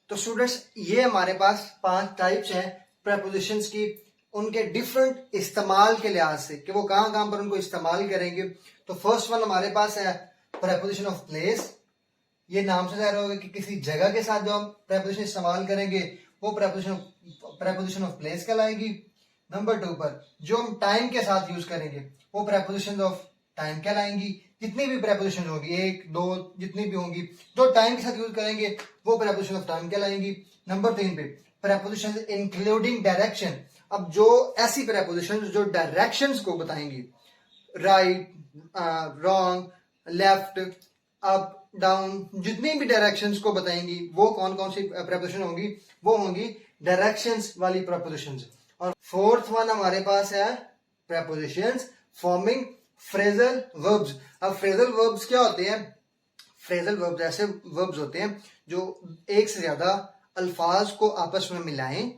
तो स्टूडेंट्स ये हमारे पास 5 टाइप्स हैं प्रेपोजिशंस की, उनके डिफरेंट इस्तेमाल के लिहाज से कि वो कहाँ कहाँ पर उनको इस्तेमाल करेंगे। तो फर्स्ट वन हमारे पास है प्रेपोजिशन ऑफ प्लेस। ये नाम से जाहिर होगा कि किसी जगह के साथ जो हम प्रेपोजिशन इस्तेमाल करेंगे वो प्रेपोजिशन ऑफ प्लेस कहलाएगी। नंबर 2 पर जो हम टाइम के साथ यूज करेंगे वो प्रेपोजिशन ऑफ टाइम कहलाएंगी। जितनी भी प्रेपोजिशन होगी, 1 2 जितनी भी होंगी जो टाइम के साथ यूज करेंगे वो प्रेपोजिशन ऑफ टाइम कहलाएंगी। नंबर 3 पे प्रेपोजिशन इंक्लूडिंग डायरेक्शन। अब जो ऐसी प्रेपोजिशन जो डायरेक्शंस को बताएंगी, right, wrong, left, up, down, जितनी भी डायरेक्शंस को बताएंगी वो कौन कौन सी प्रेपोजिशन होंगी, वो होंगी डायरेक्शंस वाली प्रेपोजिशंस। और फोर्थ वन हमारे पास है प्रेपोजिशंस फॉर्मिंग फ्रेजल वर्ब्स। अब फ्रेजल वर्ब्स क्या होते हैं? फ्रेजल वर्ब्स ऐसे वर्ब्स होते हैं जो एक से ज्यादा अल्फाज को आपस में मिलाएं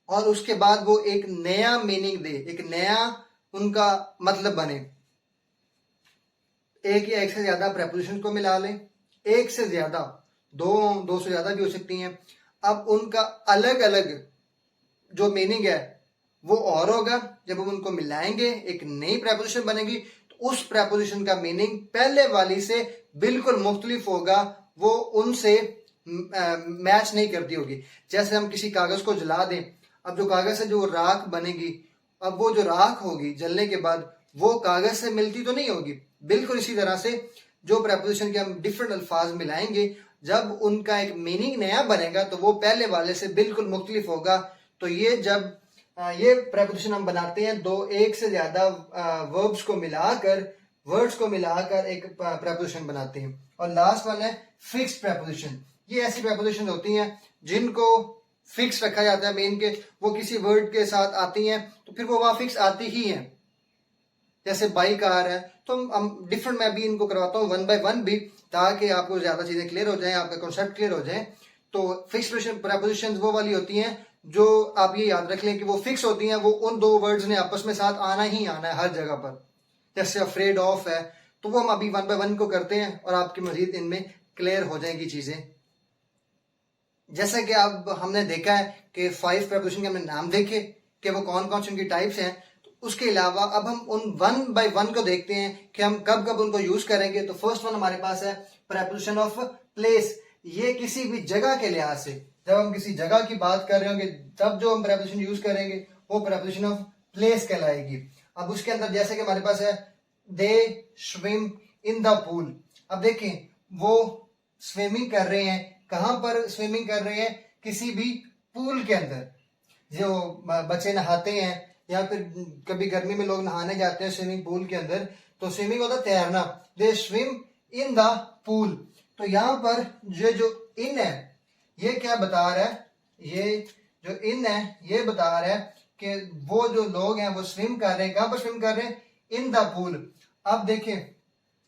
और उसके बाद वो एक नया मीनिंग दे, एक नया उनका मतलब बने। एक या एक से ज्यादा प्रेपोजिशन को मिला लें, एक से ज्यादा, दो से ज्यादा भी हो सकती हैं। अब उनका अलग अलग जो मीनिंग है वो और होगा। जब हम उनको मिलाएंगे एक नई प्रेपोजिशन बनेगी तो उस प्रेपोजिशन का मीनिंग पहले वाली से बिल्कुल मुख्तलिफ होगा, वो उनसे मैच नहीं करती होगी। जैसे हम किसी कागज को जला दें, अब जो कागज से जो राख बनेगी, अब वो जो राख होगी जलने के बाद वो कागज से मिलती तो नहीं होगी। बिल्कुल इसी तरह से जो प्रेपोजिशन के हम डिफरेंट अल्फाज मिलाएंगे, जब उनका एक मीनिंग नया बनेगा तो वो पहले वाले से बिल्कुल मुख्तलिफ होगा। तो ये जब ये प्रेपोजिशन हम बनाते हैं एक से ज्यादा वर्ब्स को मिलाकर, वर्ड्स को मिलाकर एक प्रेपोजिशन बनाते हैं। और लास्ट वन है फिक्स्ड प्रेपोजिशन। ये ऐसी प्रेपोजिशन होती हैं जिनको फिक्स रखा जाता है, मेन के वो किसी वर्ड के साथ आती हैं तो फिर वो वहां फिक्स आती ही हैं। जैसे बाई कार है, तो हम डिफरेंट, मैं भी इनको करवाता हूँ 1 by 1 भी, ताकि आपको ज्यादा चीजें क्लियर हो जाए, आपका कॉन्सेप्ट क्लियर हो जाए। तो फिक्स प्रेपोजिशन वो वाली होती हैं जो आप ये याद रख लें कि वो फिक्स होती हैं, वो उन दो वर्ड्स ने आपस में साथ आना ही आना है हर जगह पर। जैसे अफ्रेड ऑफ है, तो वो हम अभी 1 by 1 को करते हैं और आपकी मजीद इनमें क्लियर हो जाएंगी चीजें। जैसे कि अब हमने देखा है कि 5 प्रेपोजिशन के हमने नाम देखे कि वो कौन कौन सी उनकी टाइप्स हैं। तो उसके अलावा अब हम उन 1 by 1 को देखते हैं कि हम कब कब उनको यूज करेंगे। तो फर्स्ट वन हमारे पास है प्रेपोजिशन ऑफ प्लेस। ये किसी भी जगह के लिहाज से, जब हम किसी जगह की बात कर रहे होंगे तब जो हम प्रेपोजिशन यूज करेंगे वो प्रेपोजिशन ऑफ प्लेस कहलाएगी। अब उसके अंदर जैसे कि हमारे पास है दे स्विम इन द पूल। अब देखें वो स्विमिंग कर रहे हैं, कहां पर स्विमिंग कर रहे हैं? किसी भी पूल के अंदर। जो बच्चे नहाते हैं या फिर कभी गर्मी में लोग नहाने जाते हैं स्विमिंग पूल के अंदर, तो स्विमिंग होता है तैरना। दे स्विम इन द पूल। तो यहां पर ये जो इन है ये क्या बता रहा है? ये जो इन है ये बता रहा है कि वो जो लोग हैं वो स्विम कर रहे हैं। कहां पर स्विम कर रहे हैं? In the pool. अब देखें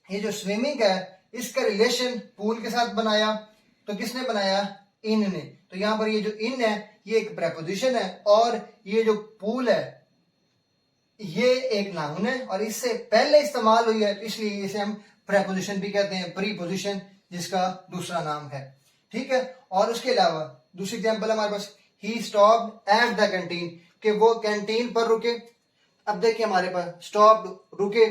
ये जो स्विमिंग है इसका रिलेशन पूल के साथ बनाया, तो किसने बनाया? इन ने। तो यहां पर ये जो इन है ये एक प्रेपोजिशन है और ये जो पूल है ये एक नाउन है और इससे पहले इस्तेमाल हुई है, इसलिए इसे हम प्रेपोजिशन भी कहते हैं, प्रीपोजिशन, जिसका दूसरा नाम है। ठीक है। और उसके अलावा दूसरी एग्जांपल हमारे पास he stopped at the canteen, कि वो कैंटीन पर रुके। अब देखिए हमारे पास स्टॉप्ड रुके,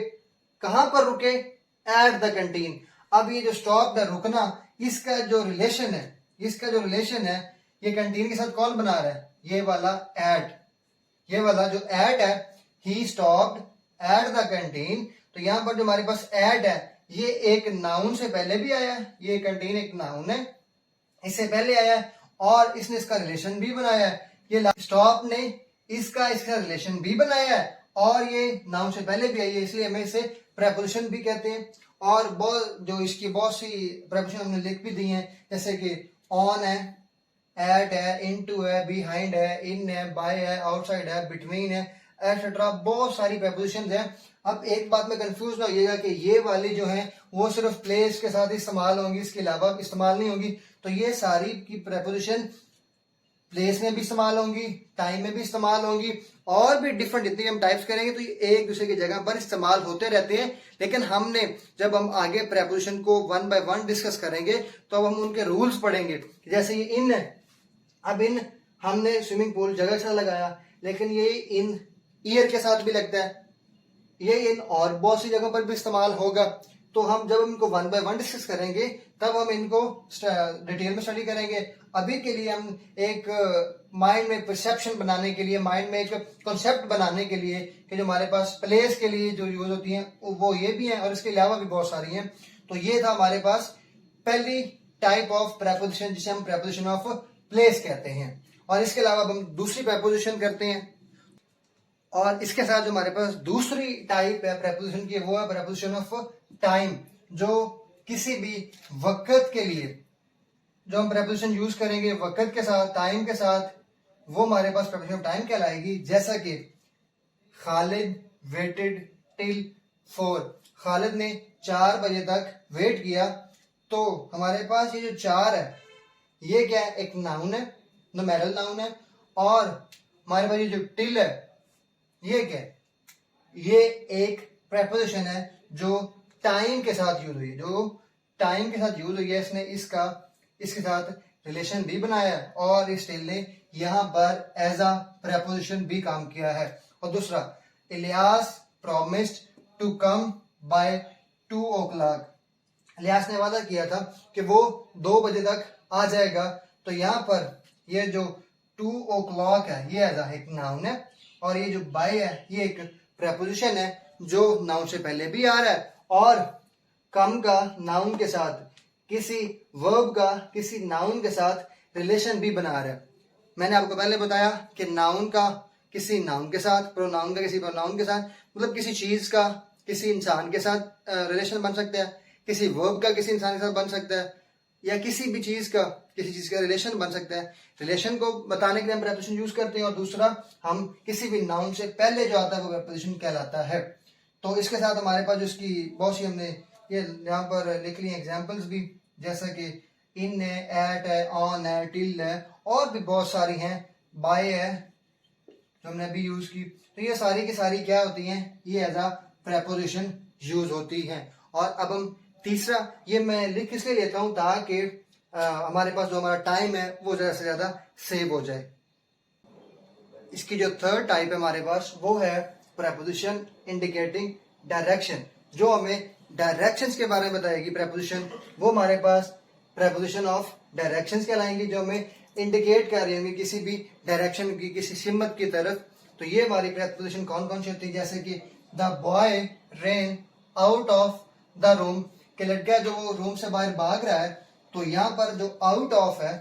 कहां पर रुके? Eight the canteen. अब ये जो स्टॉप्ड है रुकना, इसका जो रिलेशन है ये कैंटीन के साथ कौन बना रहा है? ये वाला एट। ये वाला जो एट है, ही स्टॉप्ड एट द कैंटीन, तो यहां पर जो हमारे पास एट है ये एक नाउन से पहले भी आया है। ये कैंटीन एक नाउन है, इससे पहले आया है और इसने इसका रिलेशन भी बनाया है। ये स्टॉप ने इसका रिलेशन भी बनाया है और ये नाउन से पहले भी आई है, इसलिए हमें इसे प्रेपोजिशन भी कहते हैं। और जो इसकी बहुत सी प्रेपोजिशन हमने लिख भी दी हैं, जैसे कि ऑन है, एट है, इनटू है, बिहाइंड है, इन है, बाय है, आउटसाइड है, बिटवीन है, एक्सेट्रा। बहुत सारी प्रेपोजिशंस हैं। अब एक बात में कंफ्यूज ना होइएगा कि ये वाली जो है वो सिर्फ प्लेस के साथ इस्तेमाल होंगी, इसके अलावा इस्तेमाल नहीं होगी। तो ये सारी की प्रेपोजिशन प्लेस में भी इस्तेमाल होंगी, टाइम में भी इस्तेमाल होंगी, और भी डिफरेंट जितनी हम टाइप्स करेंगे तो ये एक दूसरे की जगह पर इस्तेमाल होते रहते हैं। लेकिन हमने जब हम आगे प्रेपोजिशन को वन बाय वन डिस्कस करेंगे तो अब हम उनके रूल्स पढ़ेंगे। जैसे ये इन है, अब इन हमने स्विमिंग पूल जगह से लगाया, लेकिन ये इन ईयर के साथ भी लगता है, ये इन और बहुत सी जगहों पर भी इस्तेमाल होगा। तो हम जब इनको वन बाय वन डिस्कस करेंगे तब हम इनको डिटेल में स्टडी करेंगे। अभी के लिए हम एक माइंड में परसेप्शन बनाने के लिए, माइंड में एक कॉन्सेप्ट बनाने के लिए कि जो हमारे पास प्लेस के लिए जो यूज होती हैं वो ये भी हैं और इसके अलावा भी बहुत सारी हैं। तो ये था हमारे पास पहली टाइप ऑफ प्रेपोजिशन जिसे हम प्रेपोजिशन ऑफ प्लेस कहते हैं। और इसके अलावा हम दूसरी प्रेपोजिशन करते हैं, और इसके साथ जो हमारे पास दूसरी टाइप है प्रेपोजिशन की वो है प्रेपोजिशन ऑफ टाइम, जो किसी भी वक्त के लिए जो हम प्रेपोजिशन यूज करेंगे वक्त के साथ, टाइम के साथ, वो हमारे पास प्रेपोजिशन ऑफ टाइम कहलाएगी। जैसा कि खालिद वेटेड टिल 4, खालिद ने 4 बजे तक वेट किया। तो हमारे पास ये जो 4 है ये क्या है, एक नाउन है, नुमेरल नाउन है। और हमारे पास ये जो टिल है ये क्या है, ये एक प्रेपोजिशन है जो टाइम के साथ यूज हुई है, जो टाइम के साथ यूज हुई है। इसने इसके साथ रिलेशन भी बनाया है और इस टिल ने यहां पर एज अ प्रेपोजिशन भी काम किया है। और दूसरा, Ilyas promised to come by 2 o'clock, Ilyas ने वादा किया था कि वो 2 बजे तक आ जाएगा। तो यहाँ पर ये जो 2 o'clock है ये एज एक नाउन है, और ये जो बाय है ये एक प्रेपोजिशन है जो नाउन से पहले भी आ रहा है, और कम का नाउन के साथ, किसी वर्ब का किसी नाउन के साथ रिलेशन भी बना रहा है। मैंने आपको पहले बताया कि नाउन का किसी नाउन के साथ, प्रोनाउन का किसी प्रोनाउन के साथ, मतलब किसी चीज का किसी इंसान के साथ रिलेशन बन सकता है, किसी वर्ब का किसी इंसान के साथ बन सकता है, या किसी भी चीज का किसी चीज का रिलेशन बन सकता है। रिलेशन को बताने के लिए हम प्रेपोजिशन यूज करते हैं, और दूसरा हम किसी भी नाउन से पहले जो आता है वो प्रेपोजिशन कहलाता है। तो इसके साथ हमारे पास जो इसकी बहुत सी हमने ये यहाँ पर लिख ली एग्जाम्पल्स भी, जैसा कि इन है, एट है, ऑन है, टिल है, और भी बहुत सारी हैं, बाय है जो हमने अभी यूज की। तो ये सारी की सारी क्या होती हैं, ये एज अ प्रेपोजिशन यूज होती हैं। और अब हम तीसरा, ये मैं लिख इसलिए लेता हूं ताकि हमारे पास जो हमारा टाइम है वो ज्यादा से ज्यादा सेव हो जाए। इसकी जो थर्ड टाइप है हमारे पास वो है प्रेपोजिशन इंडिकेटिंग डायरेक्शन, जो हमें डायरेक्शंस के बारे में बताएगी प्रेपोजिशन। वो हमारे पास प्रेपोजिशन ऑफ डायरेक्शंस कहलाएंगी, जो हमें इंडिकेट कर रही होंगी किसी भी डायरेक्शन की, किसी सिमत की तरफ। तो ये हमारी प्रेपोजिशन कौन कौन सी होती है, जैसे कि the boy rain out of the room, कि लड़का जो वो रूम से बाहर भाग रहा है। तो यहाँ पर जो आउट ऑफ है,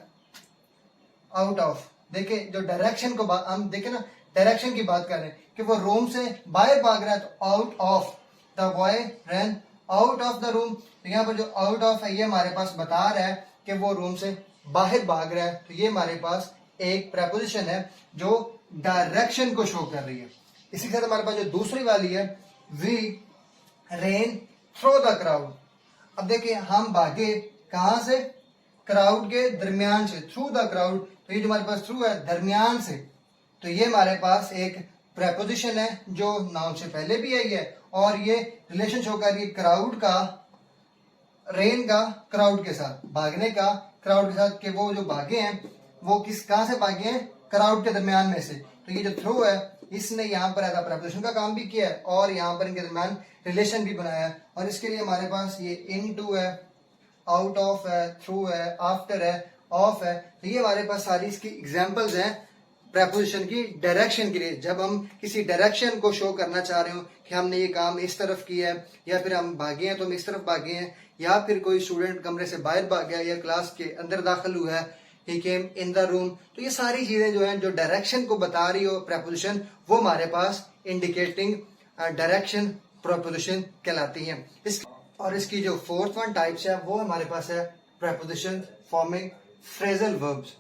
आउट ऑफ, देखे जो डायरेक्शन को हम देखे ना, डायरेक्शन की बात कर रहे हैं कि वो रूम से बाहर भाग रहा है, तो out of, the boy ran out of the room. तो यहाँ पर जो आउट ऑफ है ये हमारे पास बता रहा है कि वो रूम से बाहर भाग रहा है। तो ये हमारे पास एक प्रेपोजिशन है जो डायरेक्शन को शो कर रही है। इसी के साथ हमारे पास जो दूसरी वाली है, we ran through the crowd. अब देखिए हम भागे कहां से, क्राउड के दरमियान से, थ्रू द क्राउड। तो ये जो हमारे पास थ्रू है, दरमियान से, तो ये हमारे पास एक प्रेपोजिशन है जो नाउन से पहले भी आई है, और ये रिलेशन शो कर रही है क्राउड का, रेन का क्राउड के साथ, भागने का क्राउड के साथ, कि वो जो भागे हैं वो कहां से भागे हैं, क्राउड के दरमियान में से। तो ये जो थ्रू है इसने यहाँ पर एज प्रेपोजिशन का काम भी किया है, और यहाँ पर इनके दरमियान रिलेशन भी बनाया है। और इसके लिए हमारे पास ये इनटू है, आउट ऑफ है, थ्रू है, आफ्टर है, ऑफ है। तो ये हमारे पास सारी इसकी एग्जांपल्स हैं प्रेपोजिशन की डायरेक्शन के लिए। जब हम किसी डायरेक्शन को शो करना चाह रहे हो कि हमने ये काम इस तरफ किया है, या फिर हम भागे हैं तो हम इस तरफ भागे हैं, या फिर कोई स्टूडेंट कमरे से बाहर भाग गया या क्लास के अंदर दाखिल हुआ है, ही केम इन द रूम। तो ये सारी चीजें जो हैं जो डायरेक्शन को बता रही हो प्रेपोजिशन, वो हमारे पास इंडिकेटिंग डायरेक्शन प्रेपोजिशन कहलाती हैं। और इसकी जो फोर्थ वन टाइप्स है वो हमारे पास है प्रेपोजिशन फॉर्मिंग फ्रेजल वर्ब्स।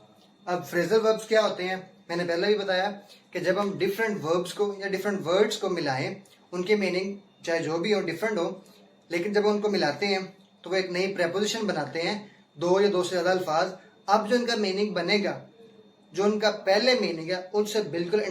अब फ्रेजल वर्ब्स क्या होते हैं, मैंने पहले भी बताया कि जब हम डिफरेंट वर्ब्स को या डिफरेंट वर्ड्स को मिलाएं, उनके मीनिंग चाहे जो भी हो डिफरेंट हो, लेकिन जब उनको मिलाते हैं तो वो एक नई प्रेपोजिशन बनाते हैं, 2 या 2 से ज्यादा अल्फाज। अब जो इनका मीनिंग बनेगा, जो उनका पहले मीनिंग है उनसे बिल्कुल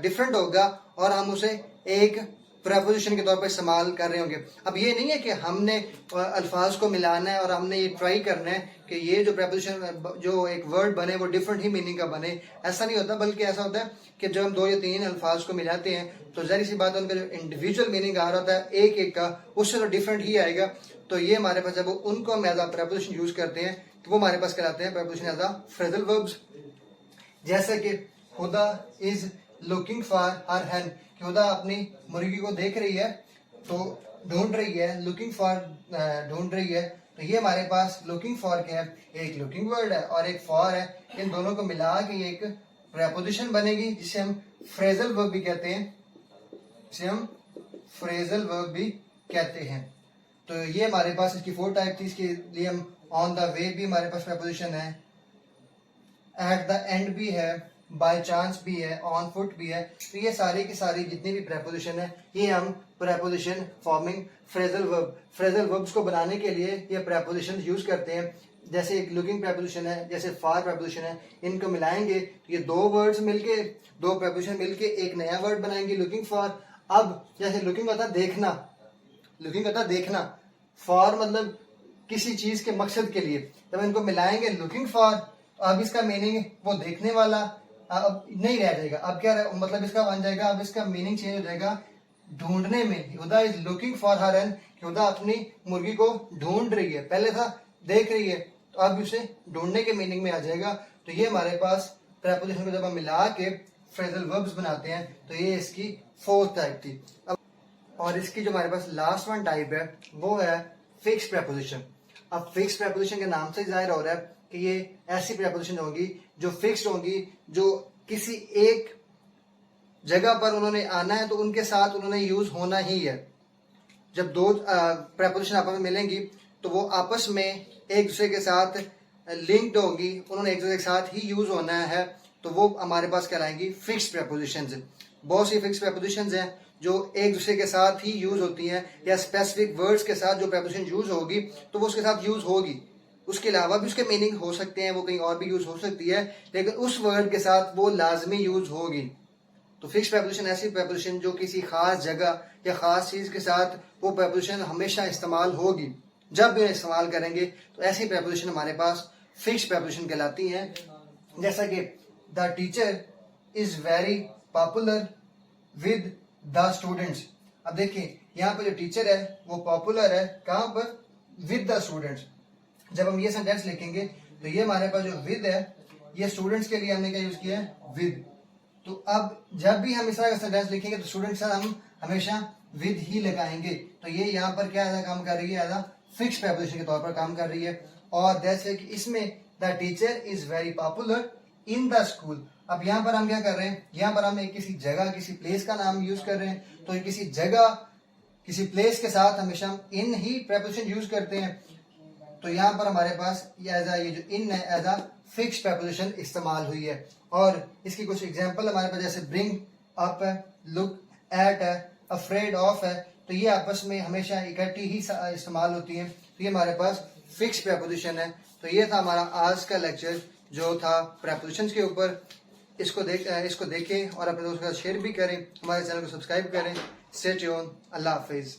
डिफरेंट होगा और हम उसे एक प्रेपोजिशन के तौर पर इस्तेमाल कर रहे होंगे। अब ये नहीं है कि हमने अल्फाज को मिलाना है और हमने ये ट्राई करना है कि ये जो प्रेपोजिशन जो एक वर्ड बने वो डिफरेंट ही मीनिंग का बने, ऐसा नहीं होता। बल्कि ऐसा होता है कि जब हम 2 या 3 अल्फाज को मिलाते हैं तो जाहिर सी बात है उनका जो इंडिविजुअल मीनिंग आ रहा होता है एक एक का, उससे तो डिफरेंट ही आएगा। तो ये हमारे पास जब उनको हम एज अ प्रेपोजिशन यूज करते हैं तो वो हमारे पास कहलाते हैं preposition as a phrasal verbs. जैसे कि Huda is looking for her hen, Huda अपनी मुर्गी को देख रही है तो ढूंढ रही है, लुकिंग फॉर ढूंढ रही है। तो ये हमारे पास लुकिंग फॉर क्या है, एक लुकिंग वर्ड है और एक फॉर है, इन दोनों को मिला के एक प्रेपोजिशन बनेगी जिसे हम फ्रेजल वर्ब भी कहते हैं, जिसे हम फ्रेजल वर्ब भी कहते हैं। तो ये हमारे पास इसकी 4 टाइप थी। इसके लिए हम ऑन द वे भी हमारे पास प्रेपोजिशन है, एट द एंड भी है, बाय चांस भी है, ऑन फुट भी है। तो ये सारी की सारी जितनी भी प्रेपोजिशन है ये हम preposition forming phrasal verb, phrasal verbs को बनाने के लिए ये प्रेपोजिशन यूज करते हैं। जैसे एक लुकिंग प्रेपोजिशन है, जैसे फॉर प्रेपोजिशन है, इनको मिलाएंगे तो ये 2 वर्ड्स मिलके, 2 प्रेपोजिशन मिलके एक नया वर्ड बनाएंगे लुकिंग फॉर। अब जैसे लुकिंग होता है देखना, लुकिंग होता है देखना, फॉर मतलब किसी चीज के मकसद के लिए, जब इनको मिलाएंगे लुकिंग फॉर तो अब इसका मीनिंग वो देखने वाला अब नहीं रह जाएगा। अब क्या मतलब इसका बन जाएगा, अब इसका मीनिंग चेंज हो जाएगा ढूंढने में। हुदा is looking for her hen, Huda अपनी मुर्गी को ढूंढ रही है, पहले था देख रही है तो अब उसे ढूंढने के मीनिंग में आ जाएगा। तो ये हमारे पास प्रेपोजिशन को जब हम मिला के फ्रेजल वर्ब्स बनाते हैं तो ये इसकी 4th टाइप थी। अब और इसकी जो हमारे पास लास्ट वन टाइप है वो है फिक्स प्रेपोजिशन। अब फिक्स प्रेपोजिशन के नाम से जाहिर हो रहा है कि ये ऐसी प्रेपोजिशन होंगी जो फिक्स्ड होंगी, जो किसी एक जगह पर उन्होंने आना है तो उनके साथ उन्होंने यूज होना ही है। जब 2 प्रेपोजिशन आपस में मिलेंगी तो वो आपस में एक दूसरे के साथ लिंक्ड होंगी, उन्होंने एक दूसरे के साथ ही यूज होना है, तो वो हमारे पास कहलाएंगी फिक्स प्रेपोजिशंस। बहुत सी फिक्स प्रेपोजिशंस हैं जो एक दूसरे के साथ ही यूज होती हैं, या स्पेसिफिक वर्ड्स के साथ जो प्रेपोजिशन यूज होगी तो वो उसके साथ यूज होगी। उसके अलावा भी उसके मीनिंग हो सकते हैं, वो कहीं और भी यूज हो सकती है, लेकिन उस वर्ड के साथ वो लाजमी यूज होगी। तो फिक्स प्रेपोजिशन ऐसी प्रेपोजिशन जो किसी खास जगह या खास चीज के साथ वो प्रेपोजिशन हमेशा इस्तेमाल होगी, जब भी इस्तेमाल करेंगे तो ऐसी प्रेपोजिशन हमारे पास फिक्स प्रेपोजिशन कहलाती हैं। जैसा कि the teacher is very popular with the students. अब देखिए यहाँ पर जो टीचर है वो पॉपुलर है कहाँ पर, विद द स्टूडेंट्स। जब हम ये सेंटेंस लिखेंगे तो ये हमारे पास जो विद है ये स्टूडेंट्स के लिए हमने क्या यूज किया है, विद। तो अब जब भी हम इस तरह का सेंटेंस लिखेंगे तो स्टूडेंट्स के साथ हम हमेशा विद ही लगाएंगे। तो ये यहाँ पर क्या ऐसा काम कर रही है, एज फिक्स प्रेपोजिशन के तौर पर काम कर रही है। और जैसे कि इसमें the teacher is very popular in the school. अब यहाँ पर हम क्या कर रहे हैं, यहाँ पर हम एक किसी जगह किसी प्लेस का नाम यूज कर रहे हैं, तो किसी जगह किसी प्लेस के साथ हमेशा हम इन ही प्रेपोजिशन यूज करते हैं। तो यहाँ पर हमारे पास ये जो इन है एज अ फिक्स प्रेपोजिशन इस्तेमाल हुई है। और इसकी कुछ एग्जांपल हमारे पास जैसे ब्रिंग अप है, लुक एट है, अफ्रेड ऑफ है, तो ये आपस में हमेशा इकट्ठी ही इस्तेमाल होती है। तो ये हमारे पास फिक्स प्रेपोजिशन है। तो ये था हमारा आज का लेक्चर जो था प्रेपोजिशंस के ऊपर। इसको देखें और अपने दोस्तों के साथ शेयर भी करें, हमारे चैनल को सब्सक्राइब करें। स्टे ट्यून्ड, अल्लाह हाफिज।